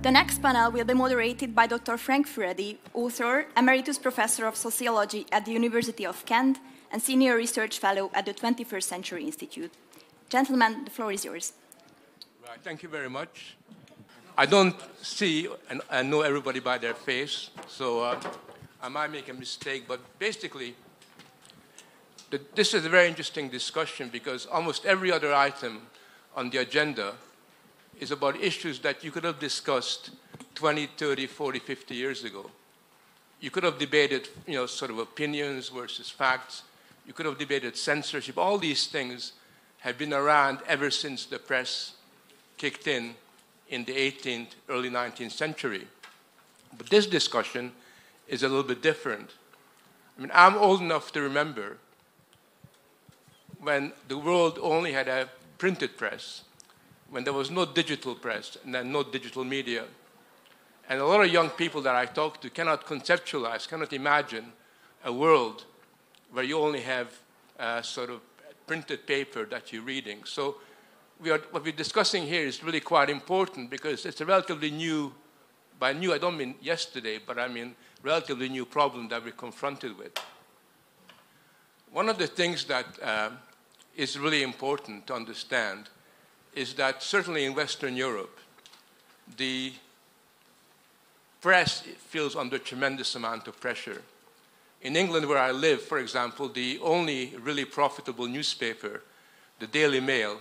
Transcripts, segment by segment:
The next panel will be moderated by Dr. Frank Furedi, author, Emeritus Professor of Sociology at the University of Kent, and Senior Research Fellow at the 21st Century Institute. Gentlemen, the floor is yours. Right, thank you very much. I don't see and know everybody by their face, so I might make a mistake, but basically, this is a very interesting discussion because almost every other item on the agenda is about issues that you could have discussed 20, 30, 40, 50 years ago. You could have debated, sort of opinions versus facts. You could have debated censorship. All these things have been around ever since the press kicked in the 18th, early 19th century. But this discussion is a little bit different. I mean, I'm old enough to remember when the world only had a printed press, when there was no digital press and then no digital media. And a lot of young people that I talk to cannot conceptualize, cannot imagine a world where you only have sort of printed paper that you're reading. So what we're discussing here is really quite important because it's a relatively new, by new I don't mean yesterday, but I mean relatively new problem that we're confronted with. One of the things that is really important to understand is that certainly in Western Europe, the press feels under tremendous amount of pressure. In England, where I live, for example, the only really profitable newspaper, the Daily Mail,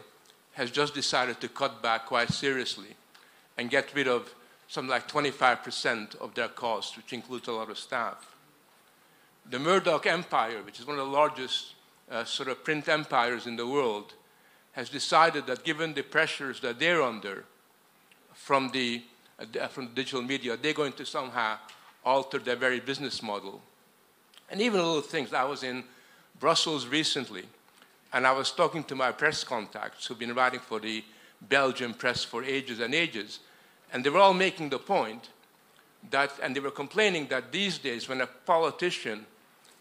has just decided to cut back quite seriously and get rid of something like 25% of their costs, which includes a lot of staff. The Murdoch empire, which is one of the largest sort of print empires in the world, has decided that given the pressures that they're under from the digital media, they're going to somehow alter their very business model. And even little things. I was in Brussels recently, and I was talking to my press contacts who've been writing for the Belgian press for ages and ages, and they were all making the point that, and they were complaining that these days when a politician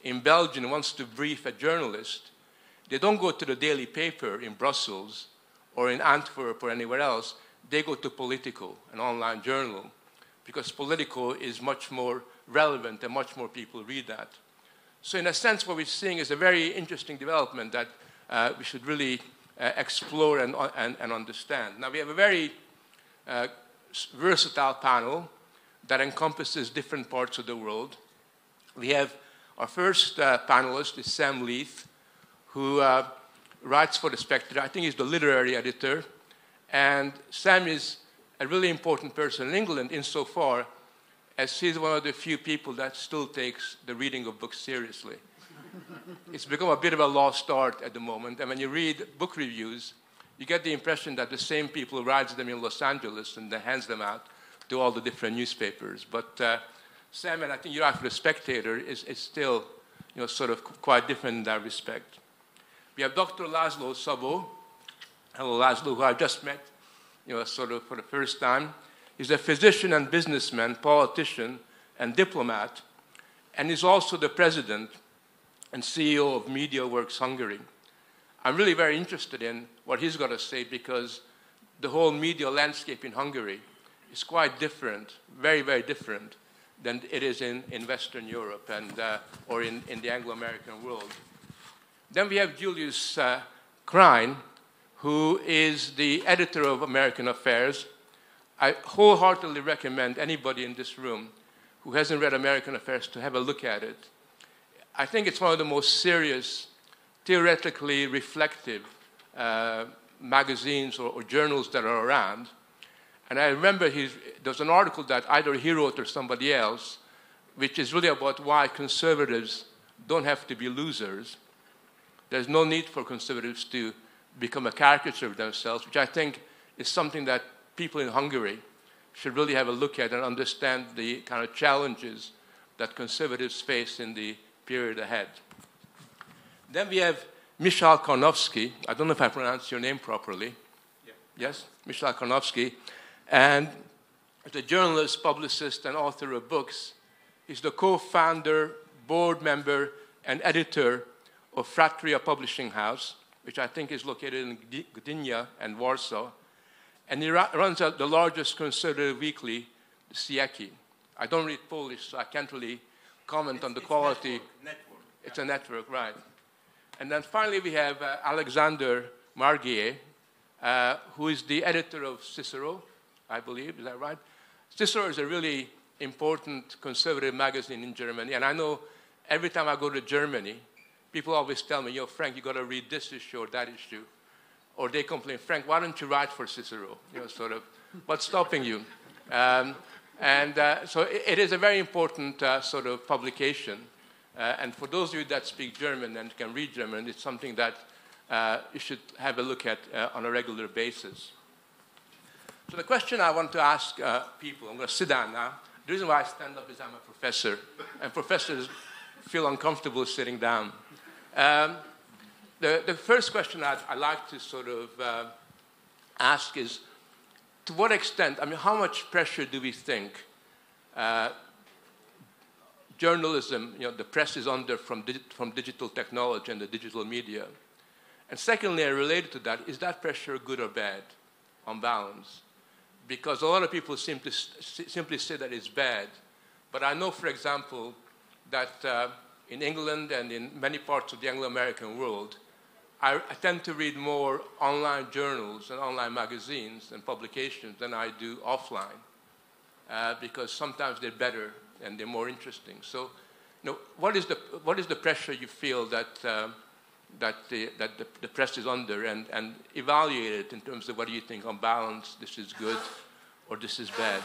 in Belgium wants to brief a journalist, they don't go to the daily paper in Brussels or in Antwerp or anywhere else. They go to Politico, an online journal, because Politico is much more relevant and much more people read that. So in a sense, what we're seeing is a very interesting development that we should really explore and understand. Now, we have a very versatile panel that encompasses different parts of the world. We have our first panelist is Sam Leith, who writes for the Spectator. I think he's the literary editor. And Sam is a really important person in England insofar as he's one of the few people that still takes the reading of books seriously. It's become a bit of a lost art at the moment. And when you read book reviews, you get the impression that the same people who writes them in Los Angeles and then hands them out to all the different newspapers. But Sam, and I think you write for the Spectator, is still sort of quite different in that respect. We have Dr. László Szabó. Hello, László, who I've just met, sort of for the first time. He's a physician and businessman, politician, and diplomat, and he's also the president and CEO of Mediaworks Hungary. I'm really very interested in what he's got to say because the whole media landscape in Hungary is quite different, very, very different than it is in Western Europe and, or in the Anglo-American world. Then we have Julius Krein, who is the editor of American Affairs. I wholeheartedly recommend anybody in this room who hasn't read American Affairs to have a look at it. I think it's one of the most serious, theoretically reflective magazines or journals that are around. And I remember there's an article that either he wrote or somebody else, which is really about why conservatives don't have to be losers. There's no need for conservatives to become a caricature of themselves, which I think is something that people in Hungary should really have a look at and understand the kind of challenges that conservatives face in the period ahead. Then we have Michał Karnowski. I don't know if I pronounced your name properly. Yeah. Yes, Michał Karnowski. And as a journalist, publicist, and author of books, he's the co-founder, board member, and editor of Fratria Publishing House, which I think is located in Gdynia and Warsaw. And he runs the largest conservative weekly Sieki. I don't read Polish, so I can't really comment on the quality. Network. It's a network, right. And then finally we have Alexander Marguier, who is the editor of Cicero, I believe, is that right? Cicero is a really important conservative magazine in Germany, and I know every time I go to Germany, people always tell me, Frank, you got to read this issue or that issue. Or they complain, Frank, why don't you write for Cicero? Sort of, what's stopping you? So it is a very important sort of publication. And for those of you that speak German and can read German, it's something that you should have a look at on a regular basis. So the question I want to ask people, I'm going to sit down now. The reason why I stand up is I'm a professor, and professors feel uncomfortable sitting down. The first question I'd like to sort of ask is, to what extent, how much pressure do we think journalism, the press is under from digital technology and the digital media? And secondly, related to that, is that pressure good or bad on balance? Because a lot of people seem to simply say that it's bad. But I know, for example, that in England and in many parts of the Anglo-American world, I tend to read more online journals and online magazines and publications than I do offline, because sometimes they're better and they're more interesting. So, what is the pressure you feel that the press is under, and evaluate it in terms of what do you think on balance, this is good or this is bad?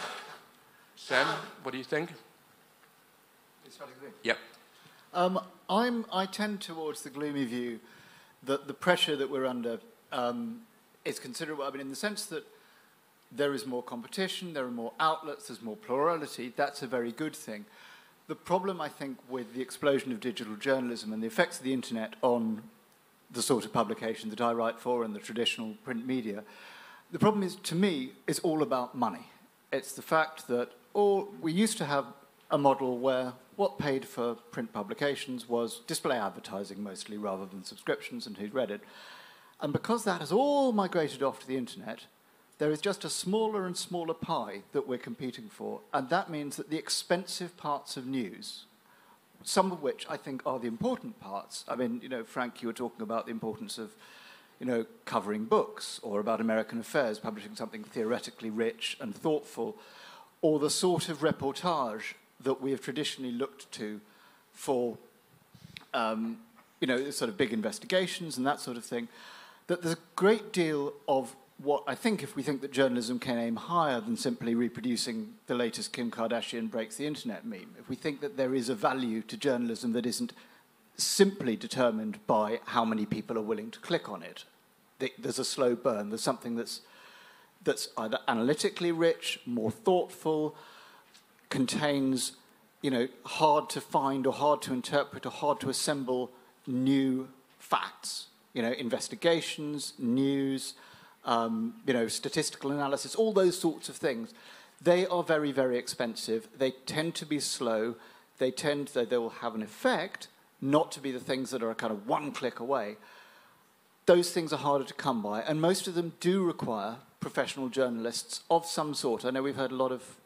Sam, what do you think? Yep. I tend towards the gloomy view that the pressure that we're under is considerable. In the sense that there is more competition, there are more outlets, there's more plurality. That's a very good thing. The problem, I think, with the explosion of digital journalism and the effects of the internet on the sort of publication that I write for and the traditional print media, the problem is, to me, is all about money. It's the fact that we used to have a model where what paid for print publications was display advertising mostly, rather than subscriptions and who'd read it. And because that has all migrated off to the internet, there is just a smaller and smaller pie that we're competing for. And that means that the expensive parts of news, some of which I think are the important parts. Frank, you were talking about the importance of, covering books, or about American affairs, publishing something theoretically rich and thoughtful, or the sort of reportage that we have traditionally looked to for, sort of big investigations and that sort of thing, that there's a great deal of what I think, if we think that journalism can aim higher than simply reproducing the latest Kim Kardashian breaks the internet meme, if we think that there is a value to journalism that isn't simply determined by how many people are willing to click on it, there's a slow burn, there's something that's either analytically rich, more thoughtful, contains, hard to find or hard to interpret or hard to assemble new facts, investigations, news, statistical analysis, all those sorts of things. They are very, very expensive. They tend to be slow. They will have an effect, not to be the things that are a kind of one click away. Those things are harder to come by, and most of them do require professional journalists of some sort. I know we've heard a lot of,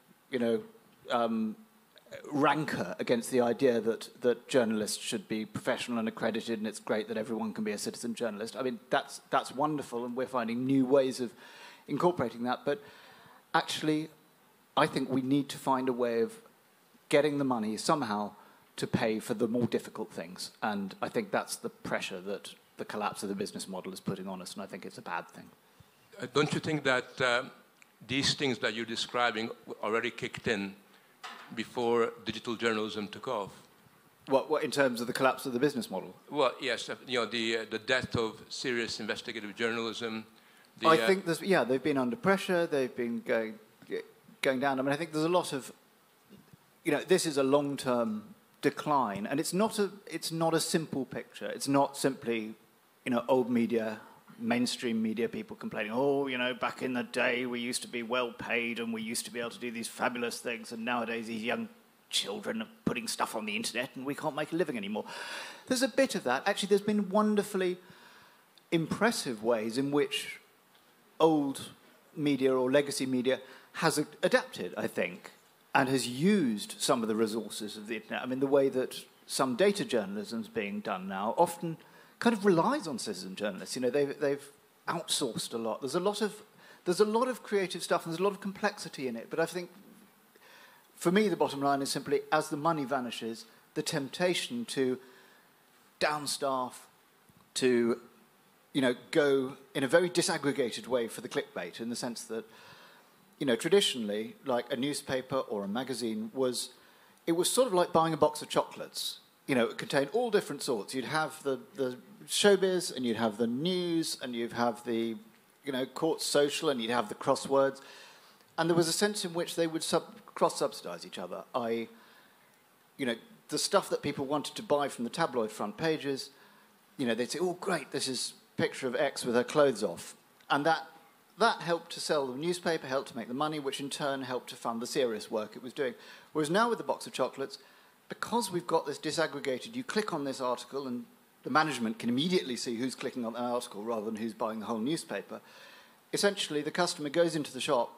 rancor against the idea that journalists should be professional and accredited, and it's great that everyone can be a citizen journalist. That's wonderful, and we're finding new ways of incorporating that. But actually, I think we need to find a way of getting the money somehow to pay for the more difficult things. And I think that's the pressure that the collapse of the business model is putting on us, and I think it's a bad thing. Don't you think that these things that you're describing already kicked in before digital journalism took off? What in terms of the collapse of the business model? Well, yes, the death of serious investigative journalism. I think they've been under pressure. They've been going down. I think there's a lot of, this is a long-term decline, and it's not a simple picture. It's not simply, old media, mainstream media people complaining, back in the day we used to be well paid and we used to be able to do these fabulous things, and nowadays these young children are putting stuff on the internet and we can't make a living anymore. There's a bit of that. Actually, there's been wonderfully impressive ways in which old media or legacy media has adapted, I think. and has used some of the resources of the internet. I mean, the way that some data journalism is being done now often kind of relies on citizen journalists. You know, they've outsourced a lot. There's a lot of creative stuff, and there's a lot of complexity in it. But I think, for me, the bottom line is simply, as the money vanishes, the temptation to downstaff, to, you know, go in a very disaggregated way for the clickbait, in the sense that, you know, traditionally, like a newspaper or a magazine was sort of like buying a box of chocolates. You know, it contained all different sorts. You'd have the showbiz, and you'd have the news, and you'd have the, you know, court social, and you'd have the crosswords. And there was a sense in which they would cross-subsidise each other. You know, the stuff that people wanted to buy from the tabloid front pages, you know, they'd say, oh, great, this is a picture of X with her clothes off. And that helped to sell the newspaper, helped to make the money, which in turn helped to fund the serious work it was doing. Whereas now with the box of chocolates, because we've got this disaggregated, you click on this article and the management can immediately see who's clicking on that article rather than who's buying the whole newspaper. Essentially, the customer goes into the shop,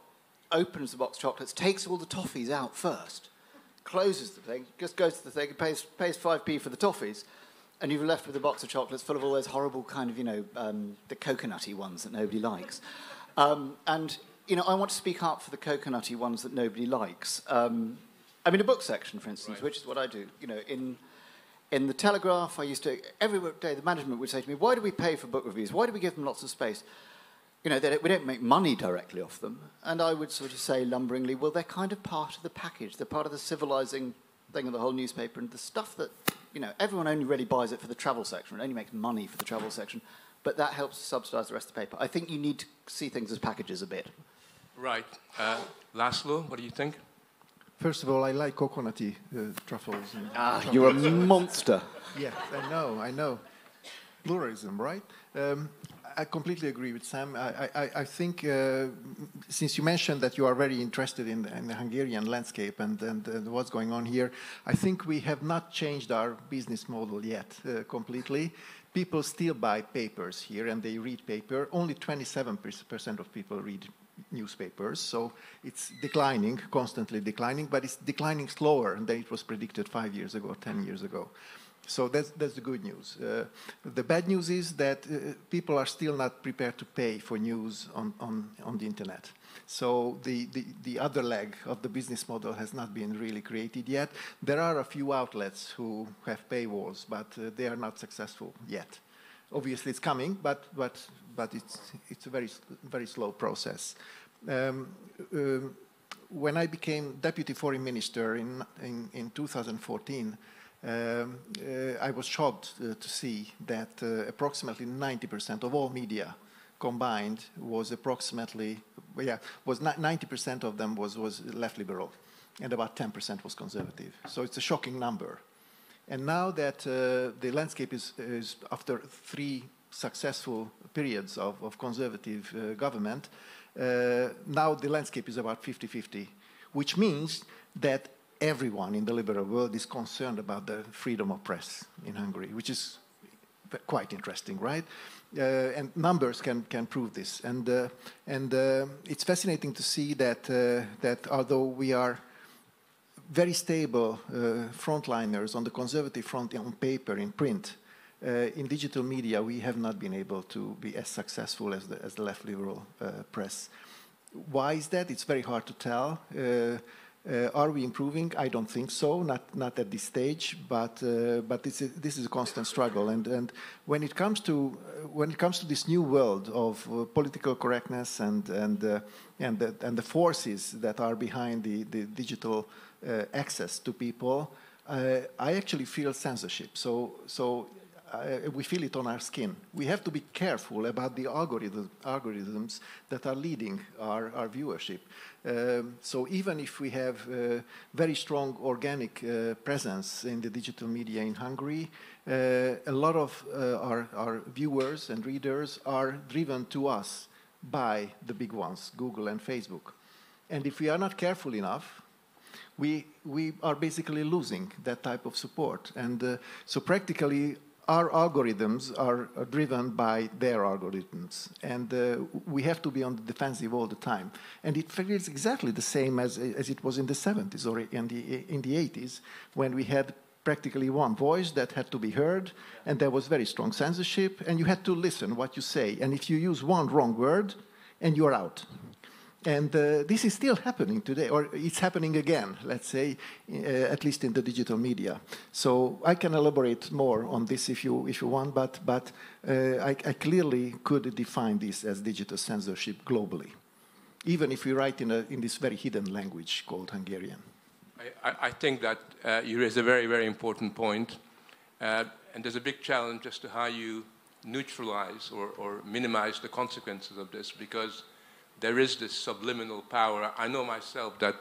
opens the box of chocolates, takes all the toffees out first, closes the thing, just goes to the thing, pays 5p for the toffees, and you're left with a box of chocolates full of all those horrible kind of, you know, the coconutty ones that nobody likes. And, you know, I want to speak up for the coconutty ones that nobody likes. I mean, a book section, for instance, right, which is what I do. You know, in the Telegraph, I used to, every day the management would say to me, why do we pay for book reviews? Why do we give them lots of space? You know, we don't make money directly off them. And I would sort of say lumberingly, well, they're kind of part of the package. They're part of the civilizing thing of the whole newspaper. And the stuff that, you know, everyone only really buys it for the travel section. It only makes money for the travel section. But that helps to subsidise the rest of the paper. I think you need to see things as packages a bit. Right. László, what do you think? First of all, I like coconutty truffles. And you're a monster. Yes, I know. Pluralism, right? I completely agree with Sam. I think, since you mentioned that you are very interested in the Hungarian landscape and what's going on here, I think we have not changed our business model yet completely. People still buy papers here, and they read paper. Only 27% of people read newspapers, so it's declining, constantly declining, but it's declining slower than it was predicted 5 years ago, 10 years ago. So that's the good news. The bad news is that people are still not prepared to pay for news on the internet. So the other leg of the business model has not been really created yet. There are a few outlets who have paywalls, but they are not successful yet. Obviously, it's coming, but it's a very slow process. When I became Deputy Foreign Minister in 2014, I was shocked to see that approximately 90% of all media combined was 90% of them was left liberal, and about 10% was conservative. So it's a shocking number. And now that the landscape is after 3 successful periods of conservative government, now the landscape is about 50-50, which means that everyone in the liberal world is concerned about the freedom of press in Hungary, which is quite interesting, right? And numbers can prove this. And it's fascinating to see that although we are very stable frontliners on the conservative front on paper, in print, in digital media, we have not been able to be as successful as the left liberal press. Why is that? It's very hard to tell. Are we improving? I don't think so, not at this stage. But this is a constant struggle. And when it comes to this new world of political correctness and the forces that are behind the digital access to people, I actually feel censorship. So we feel it on our skin. We have to be careful about the algorithms that are leading our viewership. So even if we have very strong organic presence in the digital media in Hungary, a lot of our viewers and readers are driven to us by the big ones, Google and Facebook. And if we are not careful enough, we are basically losing that type of support. And so practically our algorithms are driven by their algorithms, and we have to be on the defensive all the time. And it feels exactly the same as it was in the 70s or in the 80s, when we had practically one voice that had to be heard, and there was very strong censorship, and you had to listen what you say. And if you use one wrong word, and you're out. And this is still happening today, or it's happening again, let's say, at least in the digital media. So I can elaborate more on this if you want, but I clearly could define this as digital censorship globally, even if we write in this very hidden language called Hungarian. I think that you raise a very, very important point. And there's a big challenge as to how you neutralize or minimize the consequences of this, because there is this subliminal power. I know myself that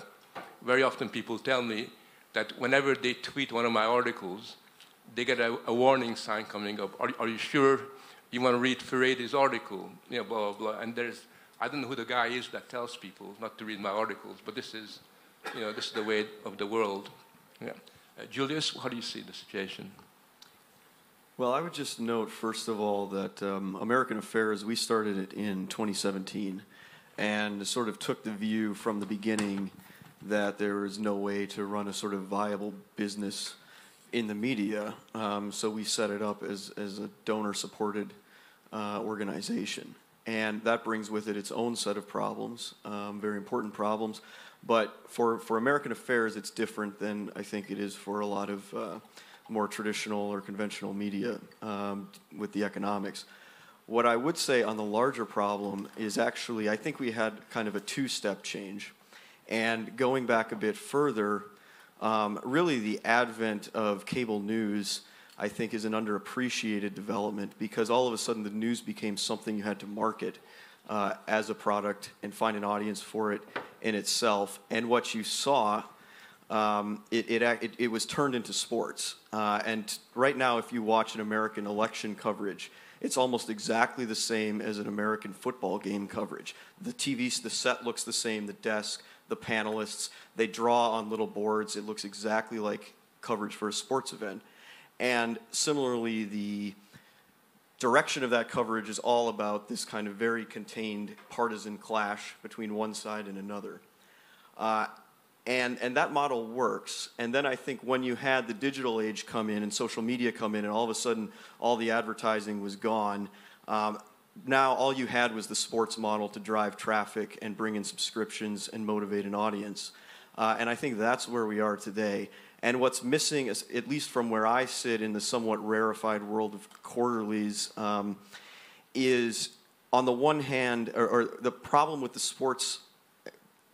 very often people tell me that whenever they tweet one of my articles, they get a warning sign coming up. Are you sure you want to read Ferredi's article? You know, blah, blah, blah. And I don't know who the guy is that tells people not to read my articles, but this is the way of the world. Yeah. Julius, how do you see the situation? Well, I would just note, first of all, that American Affairs, we started it in 2017. And sort of took the view from the beginning that there was no way to run a sort of viable business in the media. So we set it up as a donor-supported organization. And that brings with it its own set of problems, very important problems. But for American Affairs, it's different than I think it is for a lot of more traditional or conventional media with the economics. What I would say on the larger problem is actually, I think we had kind of a two-step change. And going back a bit further, really the advent of cable news, I think, is an underappreciated development, because all of a sudden the news became something you had to market as a product and find an audience for it in itself. And what you saw, it was turned into sports. And right now, if you watch an American election coverage, it's almost exactly the same as an American football game coverage. The set looks the same, the desk, the panelists, they draw on little boards. It looks exactly like coverage for a sports event. And similarly, the direction of that coverage is all about this kind of very contained partisan clash between one side and another. And that model works. And then I think when you had the digital age come in and social media come in, and all of a sudden all the advertising was gone, now all you had was the sports model to drive traffic and bring in subscriptions and motivate an audience. And I think that's where we are today. And what's missing, at least from where I sit in the somewhat rarefied world of quarterlies, is on the one hand, or the problem with the sports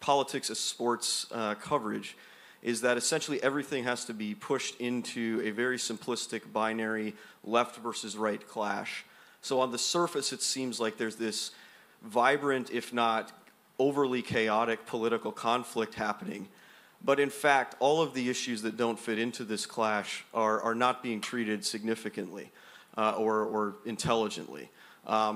politics as sports coverage is that essentially everything has to be pushed into a very simplistic binary left versus right clash. So on the surface, it seems like there's this vibrant, if not overly chaotic, political conflict happening. But in fact, all of the issues that don't fit into this clash are not being treated significantly or intelligently.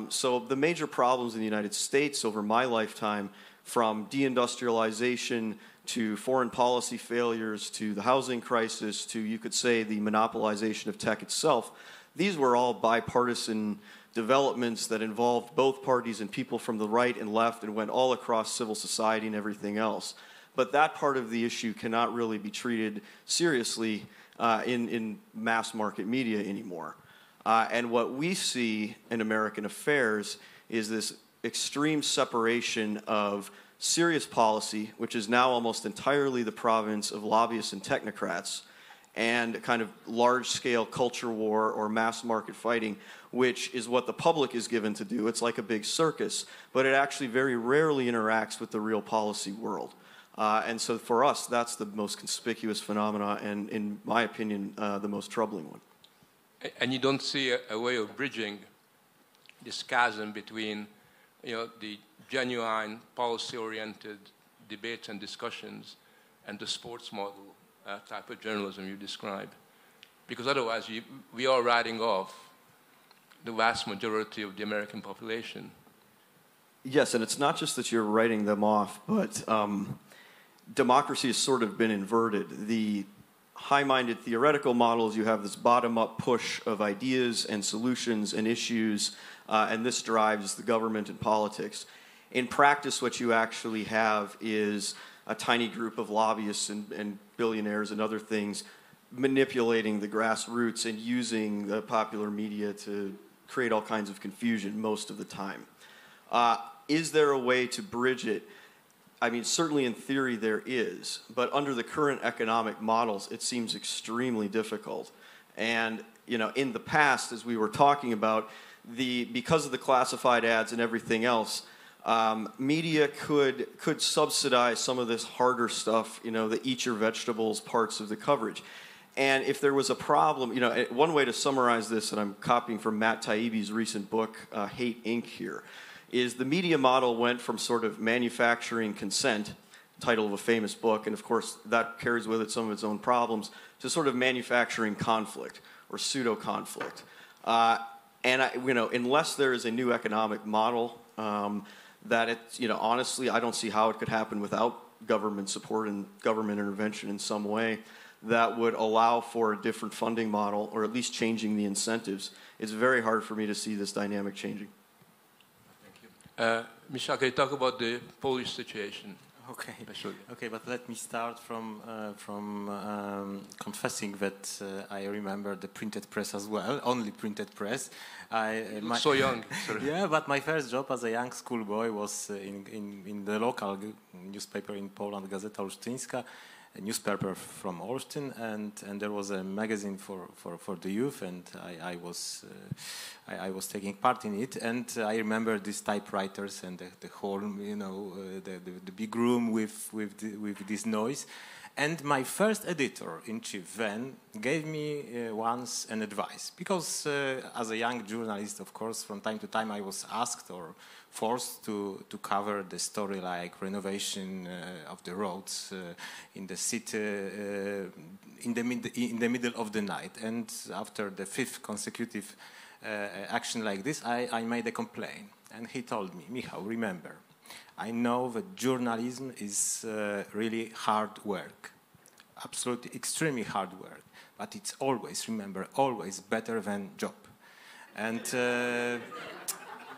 So the major problems in the United States over my lifetime, from deindustrialization to foreign policy failures to the housing crisis to, you could say, the monopolization of tech itself, these were all bipartisan developments that involved both parties and people from the right and left and went all across civil society and everything else. But that part of the issue cannot really be treated seriously in mass market media anymore. And what we see in American Affairs is this extreme separation of serious policy, which is now almost entirely the province of lobbyists and technocrats, and kind of large-scale culture war or mass market fighting, which is what the public is given to do. It's like a big circus, but it actually very rarely interacts with the real policy world. And so for us, that's the most conspicuous phenomena, and in my opinion, the most troubling one. And you don't see a way of bridging this chasm between, the genuine policy-oriented debates and discussions and the sports model type of journalism you describe? Because otherwise, we are writing off the vast majority of the American population. Yes, and it's not just that you're writing them off, but democracy has sort of been inverted. The high-minded theoretical models, you have this bottom-up push of ideas and solutions and issues, and this drives the government and politics. In practice, what you actually have is a tiny group of lobbyists and billionaires and other things manipulating the grassroots and using the popular media to create all kinds of confusion most of the time. Is there a way to bridge it? I mean, certainly in theory there is, but under the current economic models, it seems extremely difficult. And, you know, in the past, as we were talking about, because of the classified ads and everything else, media could subsidize some of this harder stuff, you know, the eat your vegetables parts of the coverage. And if there was a problem, you know, one way to summarize this, and I'm copying from Matt Taibbi's recent book, Hate Inc. here, is the media model went from sort of manufacturing consent, title of a famous book, and of course that carries with it some of its own problems, to sort of manufacturing conflict or pseudo-conflict. And, you know, unless there is a new economic model, that it's, you know, honestly, I don't see how it could happen without government support and government intervention in some way that would allow for a different funding model or at least changing the incentives. It's very hard for me to see this dynamic changing. Michał, can you talk about the Polish situation? Okay. Okay, but let me start from confessing that I remember the printed press as well, only printed press. So young. Sorry. Yeah, but my first job as a young schoolboy was in the local newspaper in Poland, Gazeta Olsztyńska, a newspaper from Olsztyn, and there was a magazine for the youth, and I was taking part in it, and I remember these typewriters and the whole, you know, the big room with this noise. And my first editor-in-chief then gave me once an advice, because as a young journalist, of course, from time to time I was asked or forced to cover the story like renovation of the roads in the city in the middle of the night. And after the fifth consecutive action like this, I made a complaint. And he told me, Michał, remember, I know that journalism is really hard work, absolutely extremely hard work, but it's always, remember, always better than job. And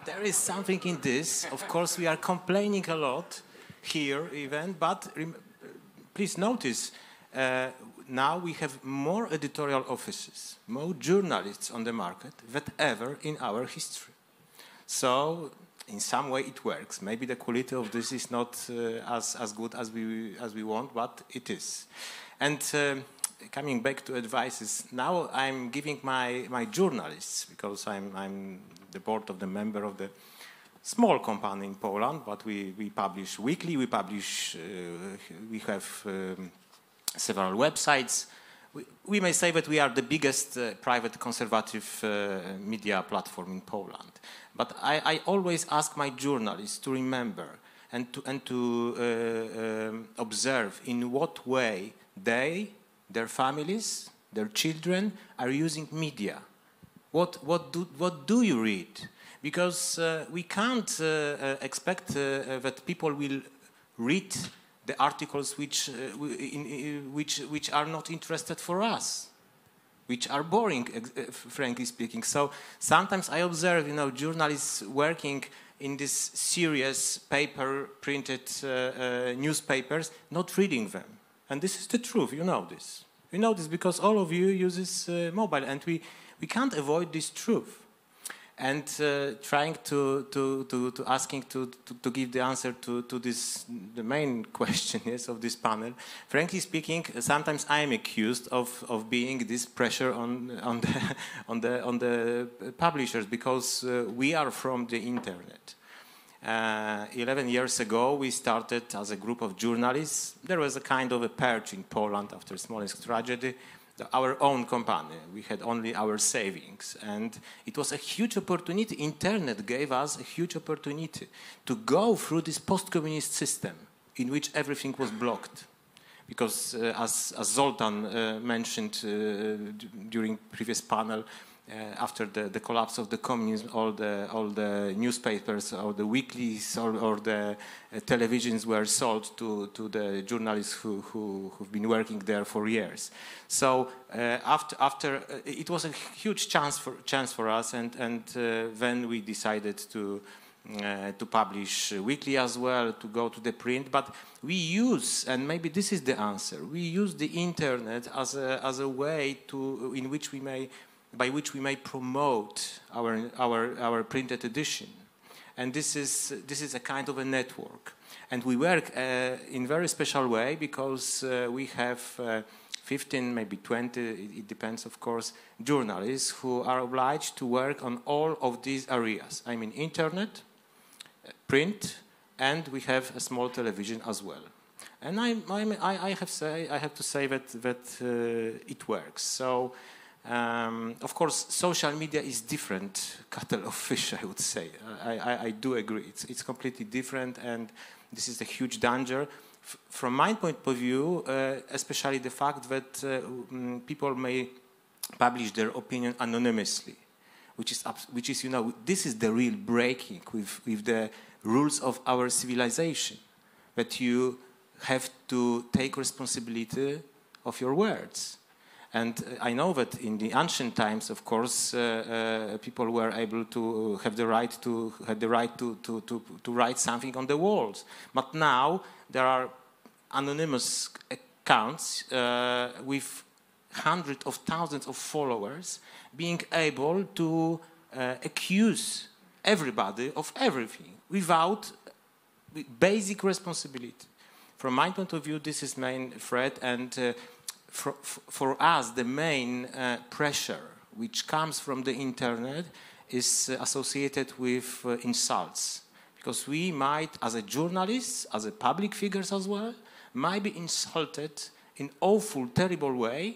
there is something in this. Of course, we are complaining a lot here even, but please notice, now we have more editorial offices, more journalists on the market than ever in our history. So in some way it works. Maybe the quality of this is not as good as we want, but it is. And coming back to advices, now I'm giving my journalists, because I'm the board of the member of the small company in Poland, but we publish weekly, we have several websites. We may say that we are the biggest private conservative media platform in Poland. But I always ask my journalists to remember and to observe in what way they, their families, their children are using media. What do you read? Because we can't expect that people will read the articles which are not interested for us, which are boring, frankly speaking. So sometimes I observe, you know, journalists working in this serious paper printed newspapers, not reading them. And this is the truth. You know this. You know this because all of you use mobile, and we can't avoid this truth. And trying to asking to give the answer to this, the main question, yes, of this panel. Frankly speaking, sometimes I am accused of being this pressure on the publishers, because we are from the internet. 11 years ago, we started as a group of journalists. There was a kind of a purge in Poland after Smolensk tragedy. Our own company. We had only our savings. And it was a huge opportunity. Internet gave us a huge opportunity to go through this post-communist system in which everything was blocked. Because as Zoltan mentioned during previous panel, after the collapse of the communism, all the newspapers or the weeklies or the televisions were sold to the journalists who've been working there for years. So after it was a huge chance for us, and then we decided to publish weekly as well, to go to the print. But we use, and maybe this is the answer, we use the internet as a way by which we may promote our printed edition, and this is a kind of a network, and we work in very special way because we have 15, maybe 20, it depends, of course, journalists who are obliged to work on all of these areas. I mean, internet, print, and we have a small television as well. And I have to say that it works. So. Of course, social media is different kettle of fish, I would say. I do agree. It's completely different, and this is a huge danger. From my point of view, especially the fact that people may publish their opinion anonymously, which is this is the real breaking with the rules of our civilization, that you have to take responsibility of your words. And I know that in the ancient times, of course, people were able to have the right to write something on the walls. But now there are anonymous accounts with hundreds of thousands of followers being able to accuse everybody of everything without basic responsibility. From my point of view, this is main threat, and for us, the main pressure which comes from the internet is associated with insults. Because we might, as a journalist, as a public figures as well, might be insulted in awful, terrible way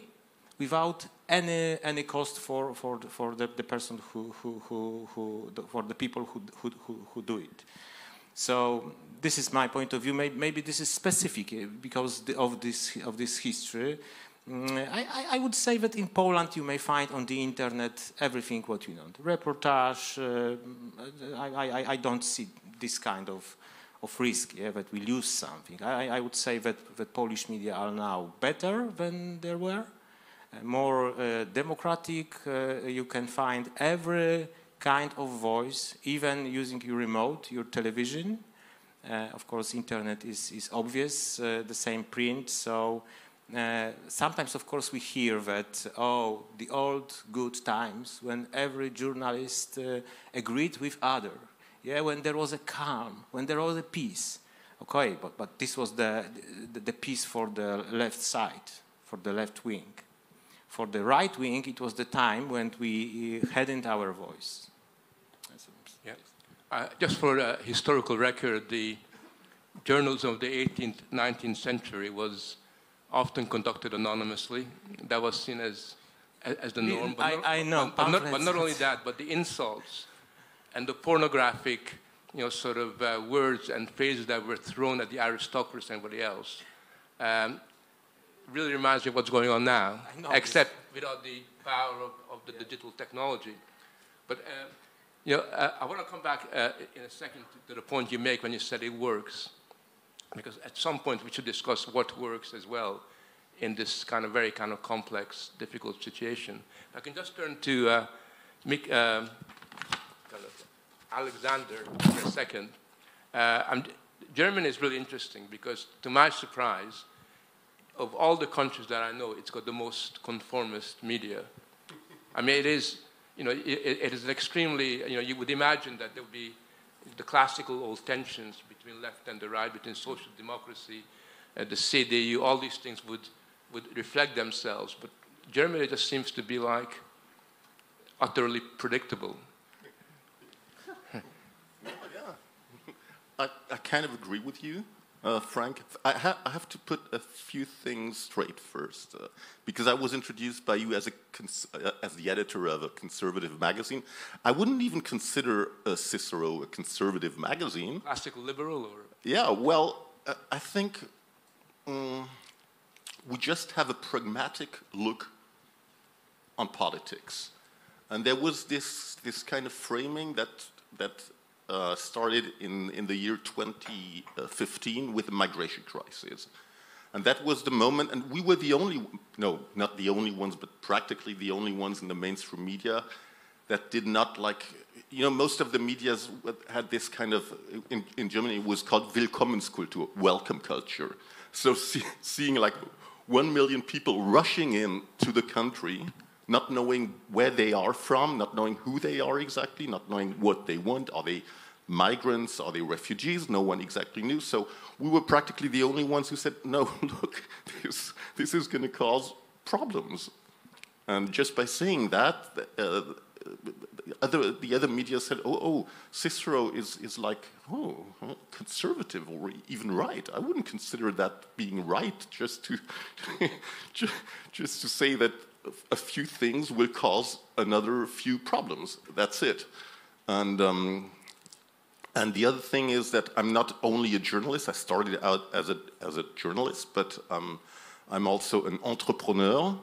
without any cost for the person for the people who do it. So this is my point of view. Maybe this is specific because of this history. I would say that in Poland you may find on the internet everything what you want. Reportage. I don't see this kind of risk that we lose something. I would say that Polish media are now better than they were, more democratic. You can find every kind of voice, even using your remote, your television. Of course, internet is obvious, the same print. So sometimes, of course, we hear that, the old good times when every journalist agreed with other. Yeah, when there was a calm, when there was a peace. Okay, but this was the peace for the left side, for the left wing. For the right wing, it was the time when we hadn't our voice. Yeah. Just for a historical record, the journalism of the 18th, 19th century was often conducted anonymously. That was seen as the norm. But I know. But not only that, but the insults and the pornographic, words and phrases that were thrown at the aristocracy and everybody else really reminds me of what's going on now, except without the power of the digital technology. But I want to come back in a second to the point you make when you said it works, because at some point we should discuss what works as well in this very complex, difficult situation. I can just turn to Alexander for a second. Germany is really interesting because, to my surprise, of all the countries that I know, it's got the most conformist media. I mean, it is an extremely, you would imagine that there would be the classical old tensions between left and the right, between social democracy, the CDU, all these things would reflect themselves. But Germany just seems to be like utterly predictable. I kind of agree with you, Frank. I have to put a few things straight first, because I was introduced by you as the editor of a conservative magazine. I wouldn't even consider Cicero a conservative magazine. Classical liberal, or? Yeah, well, I think we just have a pragmatic look on politics. And there was this kind of framing that started in the year 2015 with the migration crisis. And that was the moment, and we were the only, no, not the only ones, but practically the only ones in the mainstream media that did not like, you know, most of the medias had this kind of, in Germany it was called Willkommenskultur, welcome culture. So seeing like 1 million people rushing in to the country, not knowing where they are from, not knowing who they are exactly, not knowing what they want, are they migrants, are they refugees? No one exactly knew. So we were practically the only ones who said, no, look, this is going to cause problems. And just by saying that, the other media said, oh, Cicero is like, conservative or even right. I wouldn't consider that being right, just to just to say that a few things will cause another few problems. That's it. And the other thing is that I'm not only a journalist. I started out as a journalist, but I'm also an entrepreneur,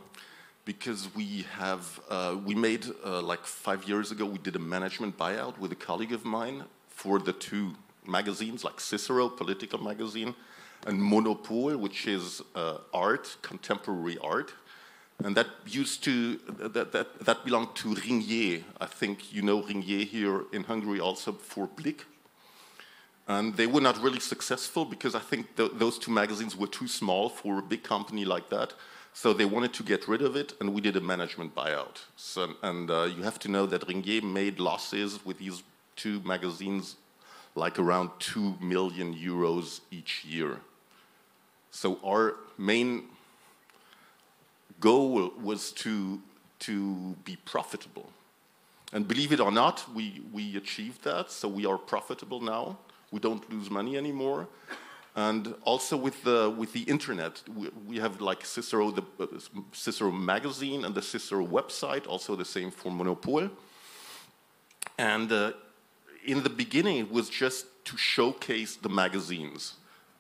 because we made like 5 years ago, we did a management buyout with a colleague of mine for the two magazines, like Cicero, political magazine, and Monopole, which is art, contemporary art. And that used to, that belonged to Ringier. I think you know Ringier here in Hungary also for Blick. And they were not really successful because I think those two magazines were too small for a big company like that. So they wanted to get rid of it, and we did a management buyout. So, and you have to know that Ringier made losses with these two magazines like around 2 million euros each year. So our main goal was to be profitable. And believe it or not, we achieved that, so we are profitable now. We don't lose money anymore. And also with the internet, we have like Cicero, the Cicero magazine and the Cicero website, also the same for Monopole. And in the beginning, it was just to showcase the magazines.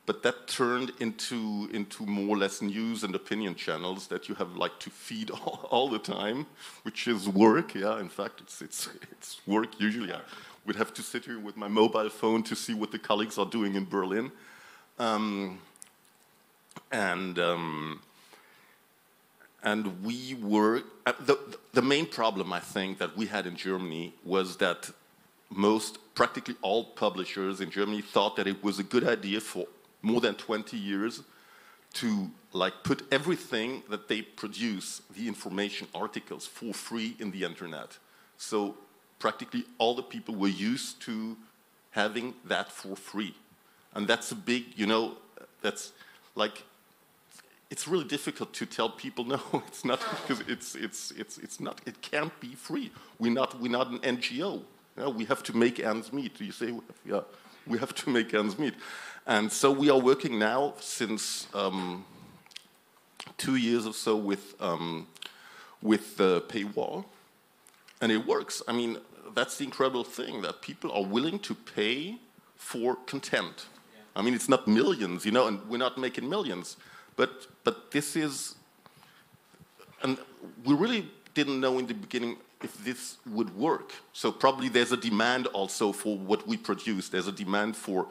But that turned into more or less news and opinion channels that you have like to feed all the time, which is work. Yeah, in fact, it's work usually. I would have to sit here with my mobile phone to see what the colleagues are doing in Berlin. And we were the main problem I think that we had in Germany was that practically all publishers in Germany thought that it was a good idea for more than 20 years to like put everything that they produce, the information articles, for free in the internet. So practically all the people were used to having that for free. And that's a big, that's like, it's really difficult to tell people, no, it's not, because it's not, it can't be free. We're not an NGO. We have to make ends meet. You say, yeah, we have to make ends meet. And so we are working now since 2 years or so with the paywall. And it works. I mean, that's the incredible thing, that people are willing to pay for content. I mean, it's not millions, and we're not making millions. But this is, and we really didn't know in the beginning if this would work. So probably there's a demand also for what we produce. There's a demand for,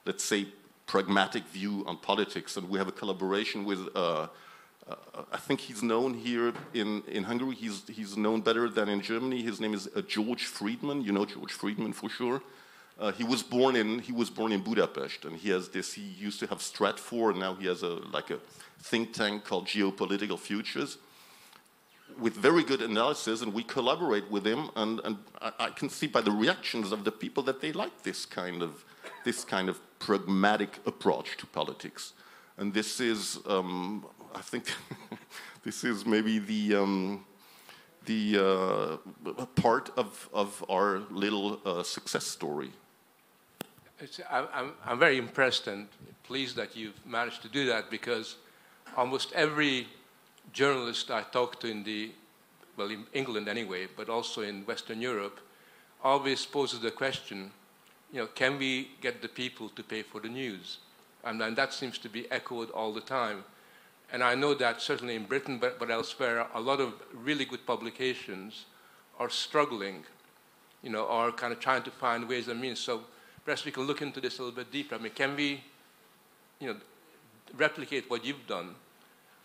let's say, pragmatic view on politics. And we have a collaboration with, I think he's known here in Hungary. He's known better than in Germany. His name is George Friedman. You know George Friedman for sure. He was born in Budapest, and he used to have Stratfor, and now he has a think tank called Geopolitical Futures, with very good analysis, and we collaborate with him, and I can see by the reactions of the people that they like this kind of pragmatic approach to politics, and this is, I think, this is maybe the part of our little success story. I'm very impressed and pleased that you've managed to do that, because almost every journalist I talk to in England anyway, but also in Western Europe, always poses the question, can we get the people to pay for the news? And that seems to be echoed all the time. And I know that certainly in Britain, but elsewhere, a lot of really good publications are struggling, are kind of trying to find ways and means. So perhaps we can look into this a little bit deeper. I mean, can we, replicate what you've done?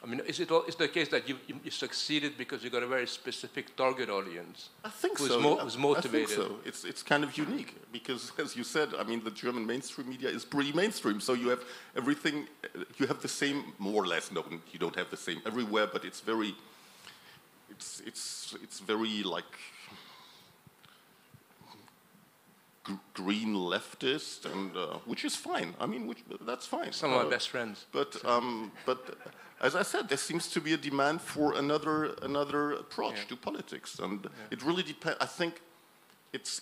I mean, is it the case that you succeeded because you got a very specific target audience? I think who's so. Who's motivated? I think so. It's kind of unique because, as you said, I mean, the German mainstream media is pretty mainstream. So you have everything. You have the same, more or less. No, you don't have the same everywhere, but it's very. It's very like green leftist, and which is fine. I mean, that's fine. Some of my best friends. But as I said, there seems to be a demand for another approach to politics, and it really depends. I think it's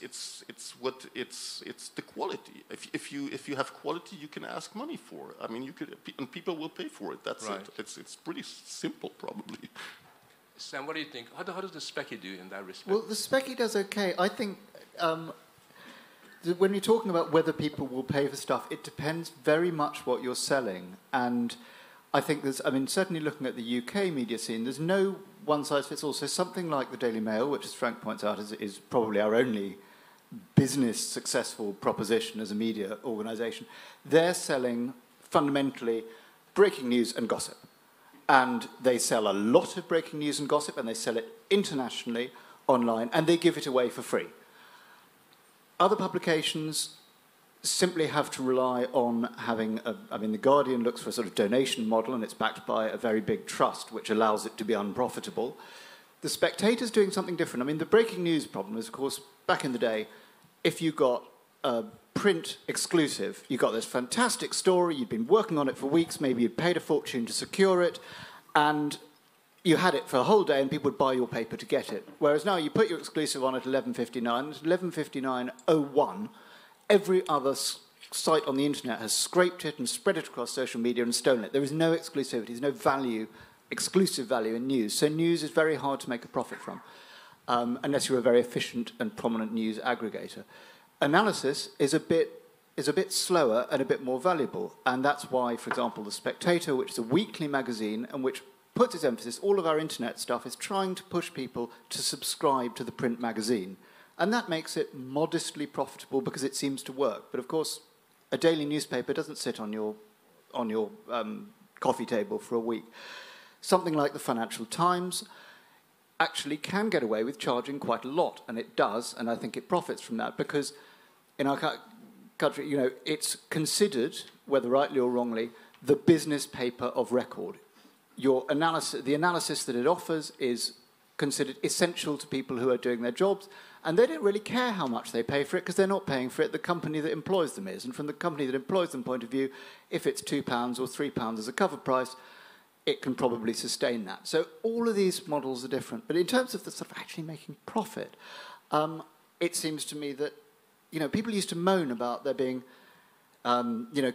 the quality. If you have quality, you can ask money for it. I mean, and people will pay for it. That's right. it. It's pretty simple, probably. Sam, what do you think? How does the Specky do in that respect? Well, the Specky does okay. I think when you're talking about whether people will pay for stuff, it depends very much what you're selling. And I think certainly looking at the UK media scene, there's no one-size-fits-all. So something like the Daily Mail, which, as Frank points out, is probably our only business successful proposition as a media organisation, they're selling fundamentally breaking news and gossip. And they sell a lot of breaking news and gossip, and they sell it internationally online, and they give it away for free. Other publications simply have to rely on having The Guardian looks for a sort of donation model, and it's backed by a very big trust, which allows it to be unprofitable. The Spectator's doing something different. I mean, the breaking news problem is, of course, back in the day, if you got a print exclusive, you got this fantastic story, you'd been working on it for weeks, maybe you'd paid a fortune to secure it, and you had it for a whole day and people would buy your paper to get it. Whereas now you put your exclusive on at 11:59, it's 11:59:01, every other site on the internet has scraped it and spread it across social media and stolen it. There is no exclusivity, there's no value, exclusive value in news. So news is very hard to make a profit from, unless you're a very efficient and prominent news aggregator. Analysis is a bit slower and a bit more valuable, and that's why, for example, The Spectator, which is a weekly magazine and which puts its emphasis, all of our internet stuff is trying to push people to subscribe to the print magazine, and that makes it modestly profitable because it seems to work. But of course, a daily newspaper doesn't sit on your coffee table for a week. Something like the Financial Times actually can get away with charging quite a lot, and it does, and I think it profits from that because in our country, it's considered, whether rightly or wrongly, the business paper of record. The analysis that it offers is considered essential to people who are doing their jobs, and they don't really care how much they pay for it because they're not paying for it, the company that employs them is. And from the company that employs them point of view, if it's £2 or £3 as a cover price, it can probably sustain that. So all of these models are different. But in terms of the sort of actually making profit, it seems to me that, people used to moan about there being,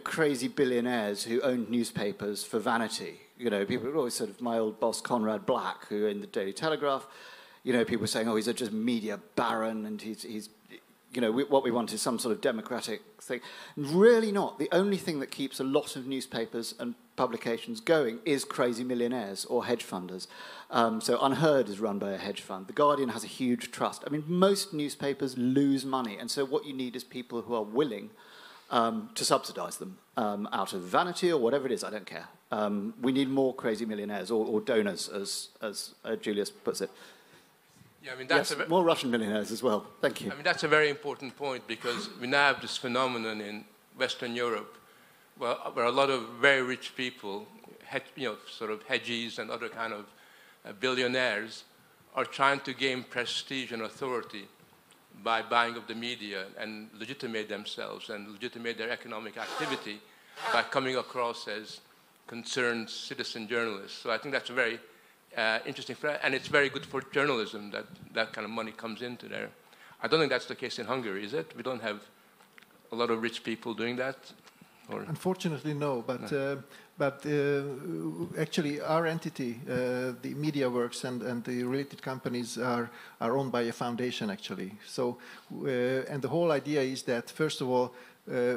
crazy billionaires who owned newspapers for vanity. People were always sort of, my old boss, Conrad Black, who in the Daily Telegraph, people were saying, he's a just media baron, and he's what we want is some sort of democratic thing. Really not. The only thing that keeps a lot of newspapers and publications going is crazy millionaires or hedge funders. So Unheard is run by a hedge fund. The Guardian has a huge trust. I mean, most newspapers lose money, and so what you need is people who are willing to subsidise them out of vanity or whatever it is. I don't care. We need more crazy millionaires or donors, as Julius puts it. Yeah, I mean, that's more Russian millionaires as well. Thank you. I mean, that's a very important point because we now have this phenomenon in Western Europe where a lot of very rich people, sort of hedgies and other kind of billionaires, are trying to gain prestige and authority by buying up the media and legitimate themselves and legitimate their economic activity by coming across as concerned citizen journalists. So I think that's a very interesting, and it's very good for journalism that kind of money comes into there. I don't think that's the case in Hungary, is it? We don't have a lot of rich people doing that? Or? Unfortunately, no. But actually, our entity, the Mediaworks and the related companies are owned by a foundation, actually. So, and the whole idea is that, first of all,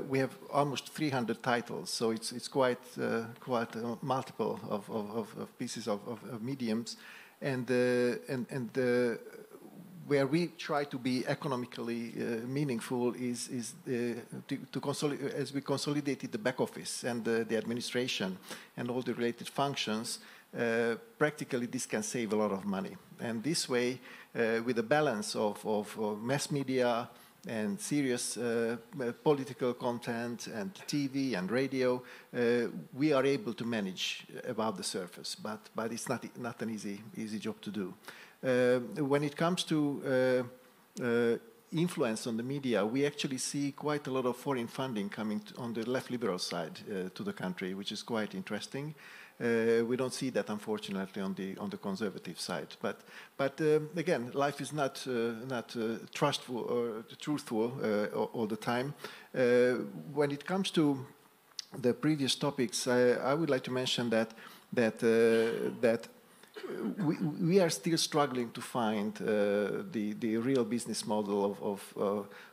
we have almost 300 titles, so it's quite multiple of pieces of mediums, and where we try to be economically meaningful is as we consolidated the back office and the administration and all the related functions, practically this can save a lot of money. And this way, with a balance of mass media and serious political content and TV and radio, we are able to manage above the surface, but it's not an easy job to do. When it comes to influence on the media, we actually see quite a lot of foreign funding coming on the left liberal side to the country, which is quite interesting. We don't see that, unfortunately, on the conservative side. But again, life is not trustful or truthful all the time. When it comes to the previous topics, I would like to mention that we are still struggling to find the real business model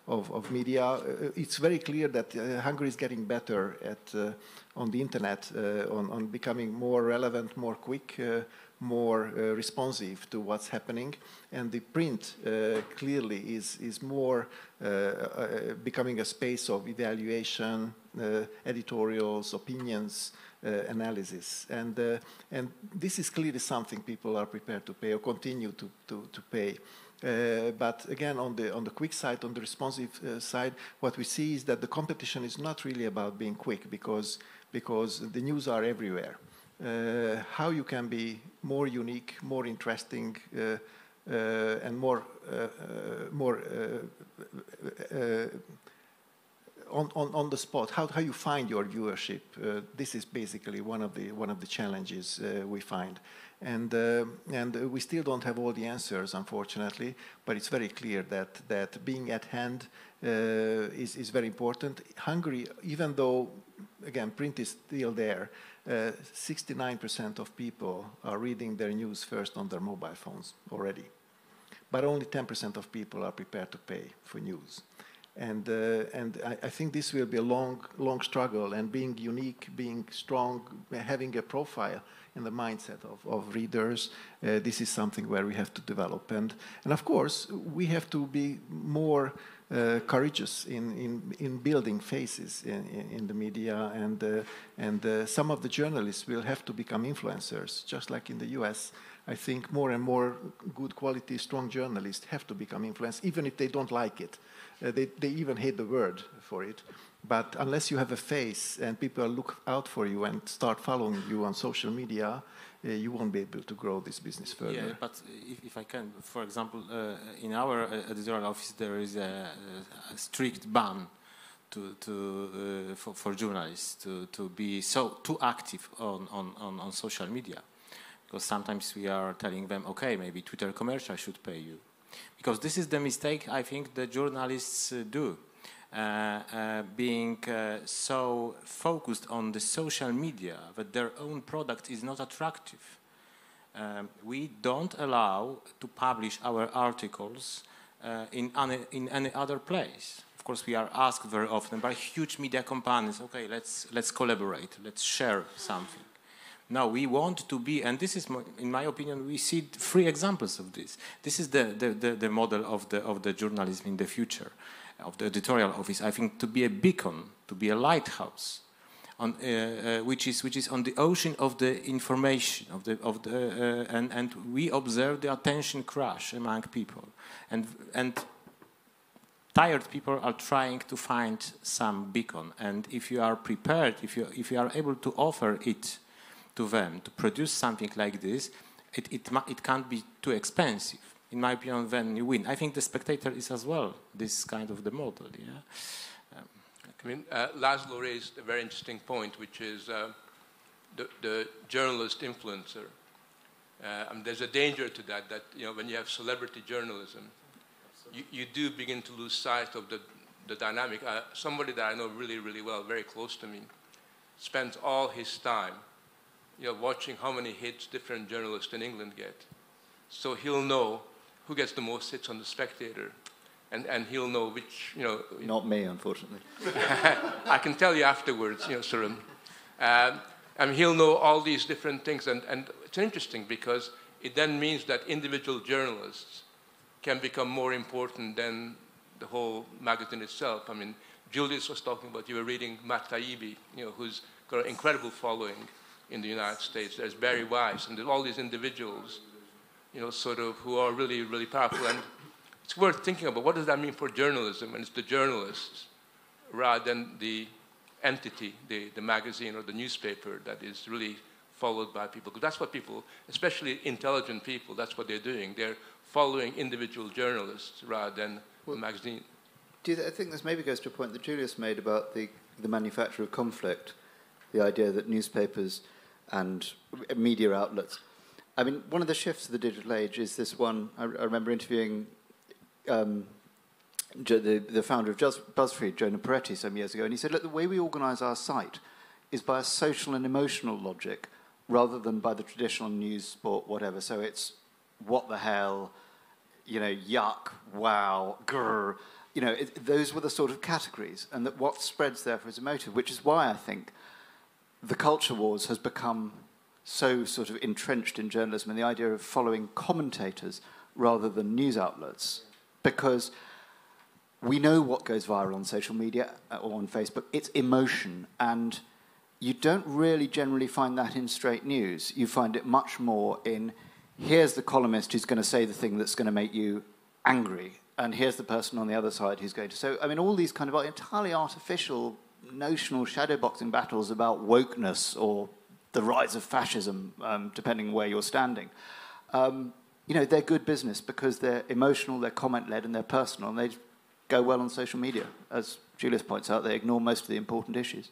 of media. It's very clear that Hungary is getting better at on the internet, on becoming more relevant, more quick, more responsive to what's happening, and the print clearly is more becoming a space of evaluation, editorials, opinions, analysis, and this is clearly something people are prepared to pay or continue to pay. But again, on the quick side, on the responsive side, what we see is that the competition is not really about being quick because the news are everywhere. How you can be more unique, more interesting, and more on the spot, how you find your viewership. This is basically one of the challenges we find, and we still don't have all the answers, unfortunately. But it's very clear that being at hand is very important. Hungary, even though again print is still there, 69% of people are reading their news first on their mobile phones already, but only 10% of people are prepared to pay for news. And I think this will be a long struggle, and being unique, being strong, having a profile in the mindset of readers, this is something where we have to develop. And of course, we have to be more courageous in building faces in the media, and some of the journalists will have to become influencers, just like in the US. I think more and more good quality, strong journalists have to become influencers, even if they don't like it. They even hate the word for it. But unless you have a face and people look out for you and start following you on social media, you won't be able to grow this business further. Yeah, but if I can, for example, in our editorial office there is a strict ban for journalists to be too active on social media, because sometimes we are telling them, okay, maybe Twitter commercial should pay you. Because this is the mistake I think the journalists do, being so focused on the social media that their own product is not attractive. We don't allow to publish our articles in any other place. Of course, we are asked very often by huge media companies, okay, let's collaborate, let's share something. No, we want to be, and this is, in my opinion, we see 3 examples of this. This is the model of the journalism in the future, of the editorial office. I think to be a beacon, to be a lighthouse, which is on the ocean of the information and we observe the attention crash among people, and tired people are trying to find some beacon. And if you are prepared, if you are able to offer it to them, to produce something like this, it can't be too expensive. In my opinion, then you win. I think the Spectator is as well this kind of the model. Yeah. I mean, László raised a very interesting point, which is the journalist influencer. There's a danger to that when you have celebrity journalism, you do begin to lose sight of the dynamic. Somebody that I know really, really well, very close to me, spends all his time watching how many hits different journalists in England get. So he'll know who gets the most hits on the Spectator, and he'll know which, Not me, unfortunately. I can tell you afterwards, sort of. And he'll know all these different things, and it's interesting because it then means that individual journalists can become more important than the whole magazine itself. I mean, Julius was talking about, you were reading Matt Taibbi, who's got an incredible following in the United States. There's Barry Weiss, and there's all these individuals, sort of who are really, really powerful. And it's worth thinking about what does that mean for journalism, and it's the journalists rather than the entity, the magazine or the newspaper that is really followed by people. Because that's what people, especially intelligent people, that's what they're doing. They're following individual journalists rather than the magazine. I think this maybe goes to a point that Julius made about the manufacture of conflict, the idea that newspapers and media outlets. I mean, one of the shifts of the digital age is this one. I remember interviewing the founder of BuzzFeed, Jonah Peretti, some years ago, and he said, look, the way we organise our site is by a social and emotional logic rather than by the traditional news, sport, whatever. So it's what the hell, yuck, wow, grrr. Those were the sort of categories, and that what spreads therefore is emotive, which is why I think the culture wars has become so sort of entrenched in journalism, and the idea of following commentators rather than news outlets, because we know what goes viral on social media or on Facebook. It's emotion, and you don't really generally find that in straight news. You find it much more in, here's the columnist who's going to say the thing that's going to make you angry, and here's the person on the other side who's going to... So, I mean, all these kind of entirely artificial, notional shadowboxing battles about wokeness or the rise of fascism, depending where you're standing, they're good business because they're emotional, they're comment-led, and they're personal, and they go well on social media. As Julius points out, they ignore most of the important issues.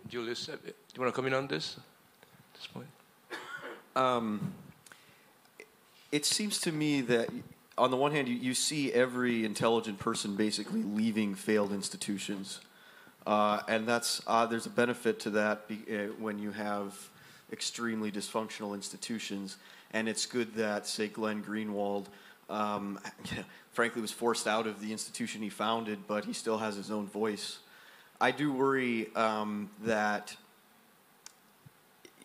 Julius, do you want to come in on this at this point? It seems to me that, on the one hand, you see every intelligent person basically leaving failed institutions. And there's a benefit to that when you have extremely dysfunctional institutions. And it's good that, say, Glenn Greenwald, frankly, was forced out of the institution he founded, but he still has his own voice. I do worry that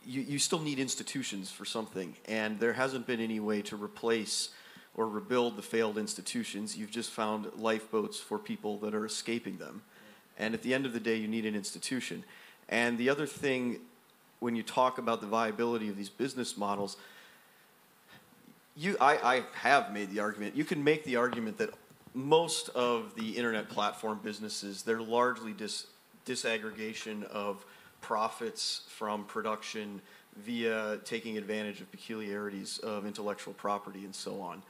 you still need institutions for something, and there hasn't been any way to replace or rebuild the failed institutions. You've just found lifeboats for people that are escaping them. And at the end of the day, you need an institution. And the other thing, when you talk about the viability of these business models, I have made the argument. You can make the argument that most of the internet platform businesses, they're largely disaggregation of profits from production via taking advantage of peculiarities of intellectual property and so on.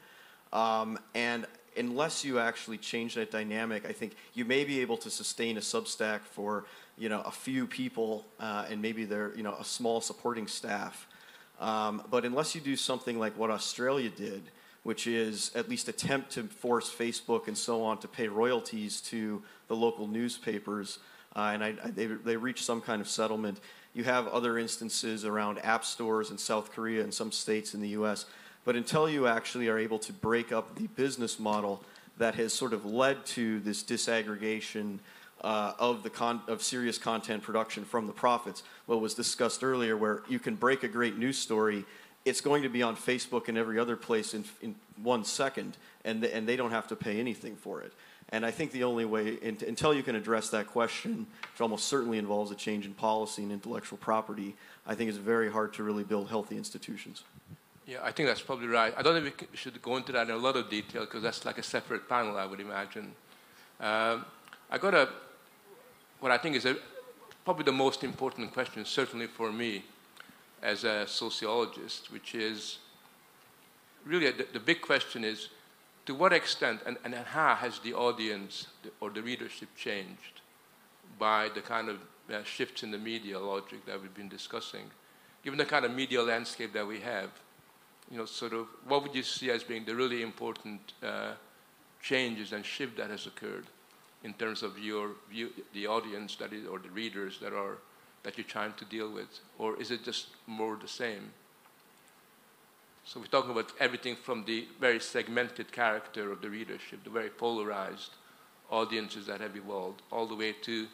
And unless you actually change that dynamic, I think you may be able to sustain a Substack for a few people and maybe they're a small supporting staff. But unless you do something like what Australia did, which is at least attempt to force Facebook and so on to pay royalties to the local newspapers, and they reach some kind of settlement. You have other instances around app stores in South Korea and some states in the U.S., but until you actually are able to break up the business model that has sort of led to this disaggregation of serious content production from the profits, what was discussed earlier, where you can break a great news story, it's going to be on Facebook and every other place in 1 second, and they don't have to pay anything for it. And I think the only way, until you can address that question, which almost certainly involves a change in policy and intellectual property, I think it's very hard to really build healthy institutions. Yeah, I think that's probably right. I don't think we should go into that in a lot of detail because that's like a separate panel, I would imagine. I got what I think is probably the most important question, certainly for me as a sociologist, which is really the big question is, to what extent and how has the audience or the readership changed by the kind of shifts in the media logic that we've been discussing? Given the kind of media landscape that we have, sort of what would you see as being the really important changes and shift that has occurred in terms of the audience or the readers that you're trying to deal with? Or is it just more the same? So we're talking about everything from the very segmented character of the readership, the very polarized audiences that have evolved, all the way to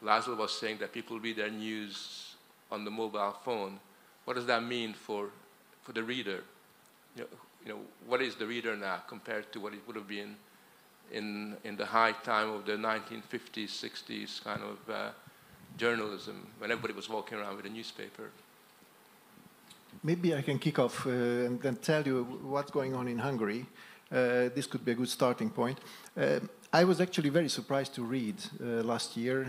László was saying that people read their news on the mobile phone. What does that mean for the reader? what is the reader now compared to what it would have been in the high time of the 1950s, 60s kind of journalism, when everybody was walking around with a newspaper. Maybe I can kick off and then tell you what's going on in Hungary. This could be a good starting point. I was actually very surprised to read last year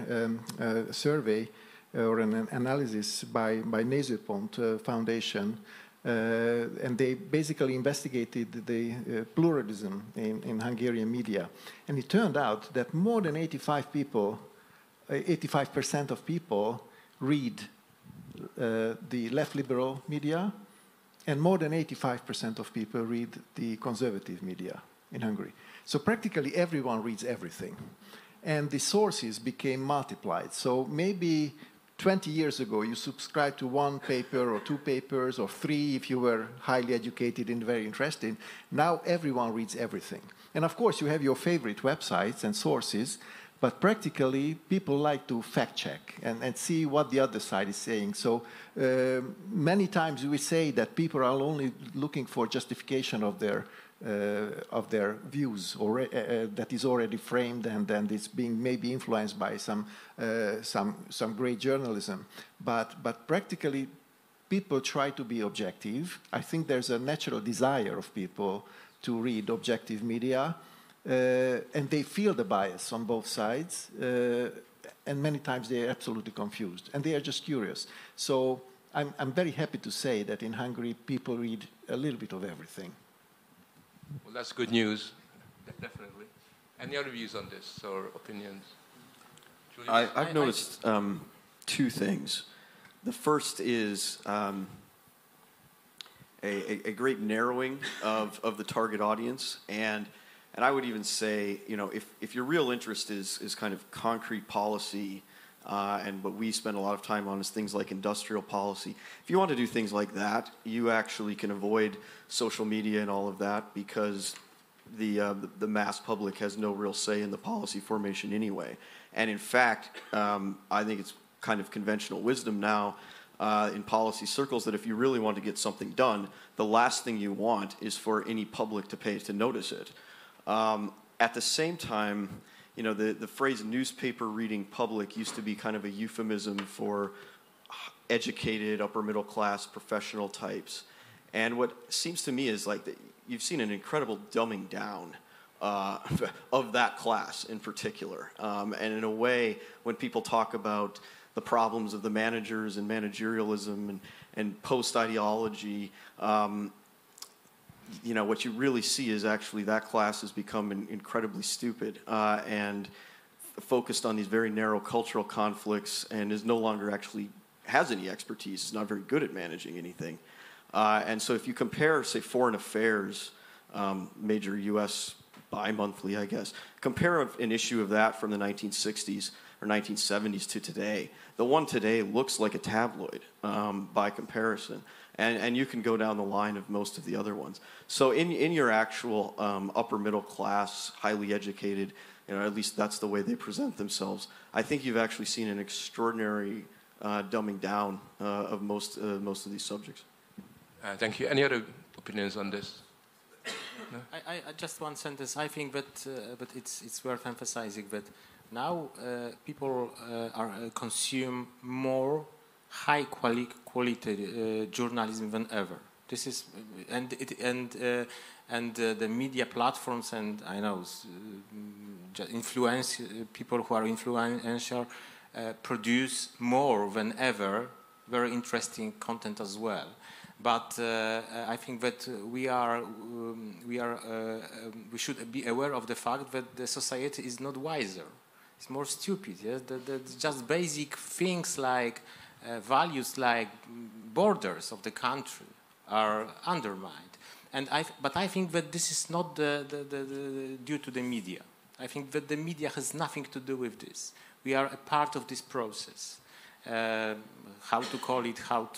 a survey or an analysis by Nézőpont Foundation, and they basically investigated the pluralism in Hungarian media. And it turned out that more than 85% of people read the left liberal media, and more than 85% of people read the conservative media in Hungary. So practically everyone reads everything. And the sources became multiplied. So maybe 20 years ago you subscribed to one paper or two papers or three if you were highly educated and very interested. Now everyone reads everything. And of course you have your favorite websites and sources, but practically people like to fact check and see what the other side is saying. So many times we say that people are only looking for justification of their views, or that is already framed, and then it's being maybe influenced by some great journalism. But practically, people try to be objective. I think there's a natural desire of people to read objective media, and they feel the bias on both sides, and many times they are absolutely confused, and they are just curious. So I'm very happy to say that in Hungary, people read a little bit of everything. Well, that's good news, definitely. Any other views on this or opinions? I've noticed two things. The first is a great narrowing of the target audience, and I would even say, if your real interest is kind of concrete policy, and what we spend a lot of time on is things like industrial policy. If you want to do things like that, you actually can avoid social media and all of that, because the mass public has no real say in the policy formation anyway. And in fact, I think it's kind of conventional wisdom now in policy circles that if you really want to get something done, the last thing you want is for any public to notice it. At the same time, the phrase newspaper reading public used to be kind of a euphemism for educated, upper middle class, professional types. And what seems to me is like you've seen an incredible dumbing down of that class in particular. And in a way, when people talk about the problems of the managers and managerialism and post-ideology, what you really see is actually that class has become incredibly stupid and focused on these very narrow cultural conflicts, and is no longer actually has any expertise, is not very good at managing anything. And so if you compare, say, Foreign Affairs, major U.S. bi-monthly, I guess, compare an issue of that from the 1960s or 1970s to today, the one today looks like a tabloid by comparison. And you can go down the line of most of the other ones. So in your actual upper middle class, highly educated, at least that's the way they present themselves, I think you've actually seen an extraordinary dumbing down of most of these subjects. Thank you. Any other opinions on this? No? I just one sentence. I think that but it's worth emphasizing that now people consume more high quality journalism than ever. This is and the media platforms, and I know influence people who are influential produce more than ever very interesting content as well. But I think that we should be aware of the fact that the society is not wiser; it's more stupid. Yes, just basic things like values like borders of the country are undermined. But I think that this is not due to the media. I think that the media has nothing to do with this. We are a part of this process. How to call it? How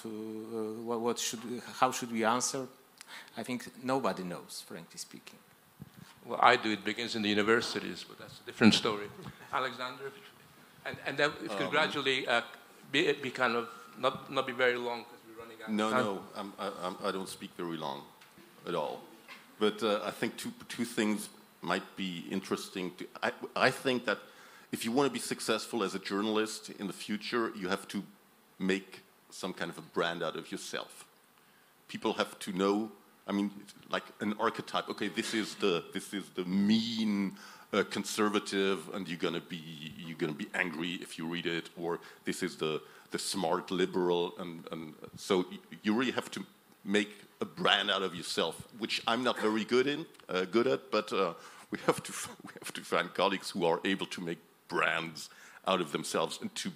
should we answer? I think nobody knows, frankly speaking. Well, I do. It begins in the universities, but that's a different story. Alexander, and then if you could gradually be kind of not be very long because we're running out of time. No, I don't speak very long at all. But I think two things might be interesting. I think that if you want to be successful as a journalist in the future, you have to make some kind of a brand out of yourself. People have to know, I mean, like an archetype. Okay, this is the mean conservative, and you're gonna be angry if you read it, or this is the smart liberal, and so you really have to make a brand out of yourself, which I'm not very good at, but we have to find colleagues who are able to make brands out of themselves and to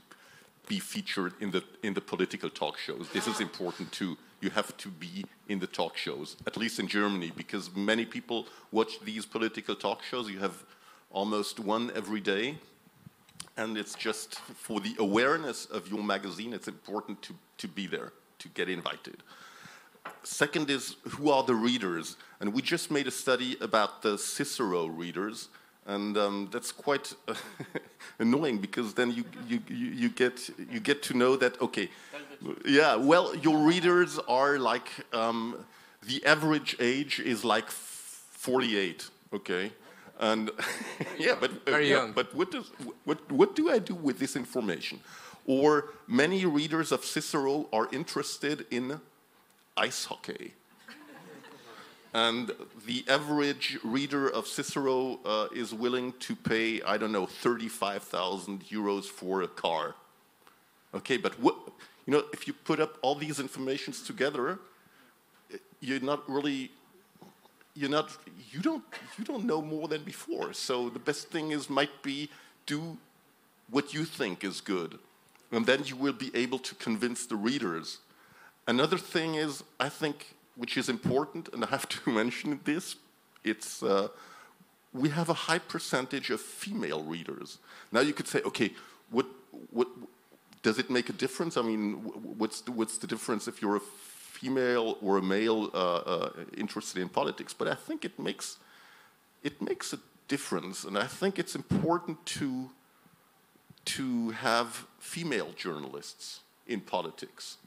be featured in the political talk shows. This is important too. You have to be in the talk shows, at least in Germany, because many people watch these political talk shows. You have almost one every day, and it's just for the awareness of your magazine, it's important to be there, to get invited. Second is, who are the readers? And we just made a study about the Cicero readers, and that's quite annoying, because then you get to know that, okay, yeah, well, your readers are like, the average age is like 48, okay? And yeah, but very young. But what do I do with this information? Or many readers of Cicero are interested in ice hockey, and the average reader of Cicero is willing to pay, I don't know, 35,000 euros for a car. Okay, but what, you know, if you put up all these informations together, you don't know more than before. So the best thing might be do what you think is good, and then you will be able to convince the readers. Another thing is, I think, which is important, and I have to mention this, it's we have a high percentage of female readers. Now you could say, okay, what does it make a difference? I mean, what's the difference if you're a female or a male interested in politics? But I think it makes a difference, and I think it's important to have female journalists in politics.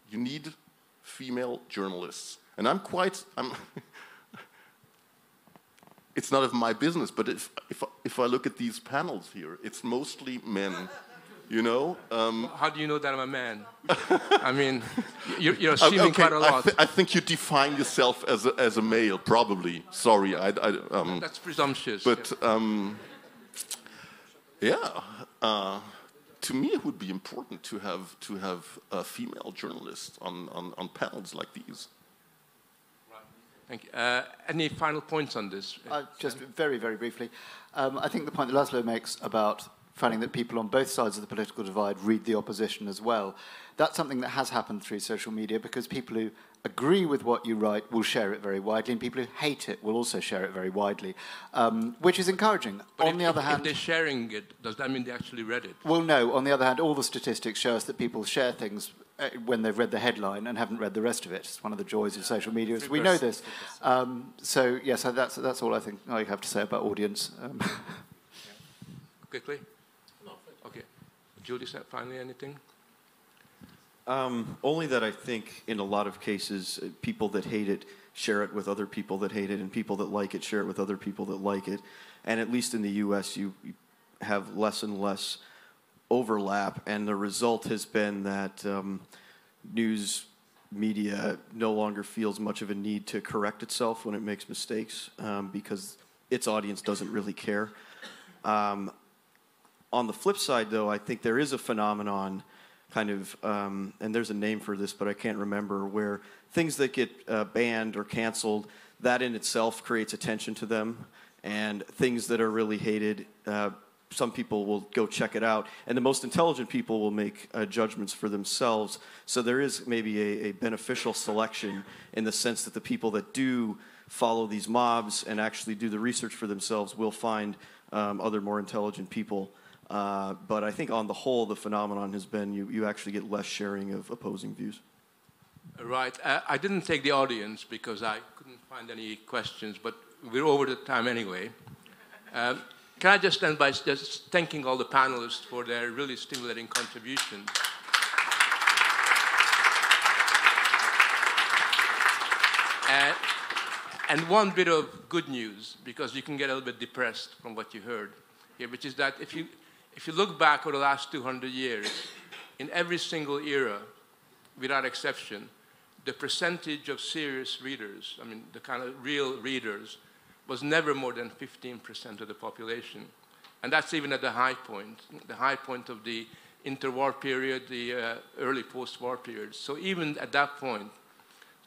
You need female journalists, and I'm it's not of my business, but if I look at these panels here, it's mostly men. You know? How do you know that I'm a man? I mean, you're assuming quite a lot. I think you define yourself as a male, probably. Sorry, that's presumptuous. But to me, it would be important to have female journalists on panels like these. Right. Thank you. Any final points on this? Just very, very briefly. I think the point that László makes about finding that people on both sides of the political divide read the opposition as well. That's something that has happened through social media, because people who agree with what you write will share it very widely, and people who hate it will also share it very widely, which is encouraging. But on the other hand, if they're sharing it, does that mean they actually read it? Well, no. On the other hand, all the statistics show us that people share things when they've read the headline and haven't read the rest of it. It's one of the joys of social media. We know this. So yes, that's all I think I have to say about audience. Quickly. Okay. Julius, finally, anything? Only that I think in a lot of cases, people that hate it share it with other people that hate it, and people that like it share it with other people that like it. And at least in the U.S., you have less and less overlap, and the result has been that news media no longer feels much of a need to correct itself when it makes mistakes, because its audience doesn't really care. On the flip side, though, I think there is a phenomenon kind of, and there's a name for this, but I can't remember, where things that get banned or canceled, that in itself creates attention to them, and things that are really hated, some people will go check it out, and the most intelligent people will make judgments for themselves. So there is maybe a beneficial selection in the sense that the people that do follow these mobs and actually do the research for themselves will find other more intelligent people. But I think on the whole, the phenomenon has been you actually get less sharing of opposing views. Right. I didn't take the audience because I couldn't find any questions, but we're over the time anyway. Can I just end by just thanking all the panelists for their really stimulating contributions. And one bit of good news, because you can get a little bit depressed from what you heard here, which is that if you look back over the last 200 years, in every single era, without exception, the percentage of serious readers, I mean, the kind of real readers, was never more than 15% of the population. And that's even at the high point of the interwar period, the early post-war period. So even at that point,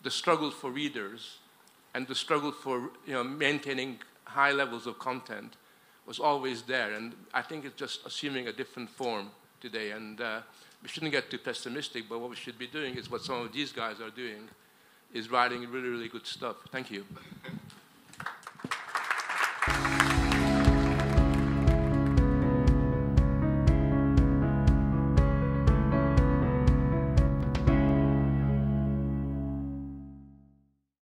the struggle for readers and the struggle for maintaining high levels of content was always there. And I think it's just assuming a different form today. And we shouldn't get too pessimistic, but what we should be doing is what some of these guys are doing, is writing really, really good stuff. Thank you.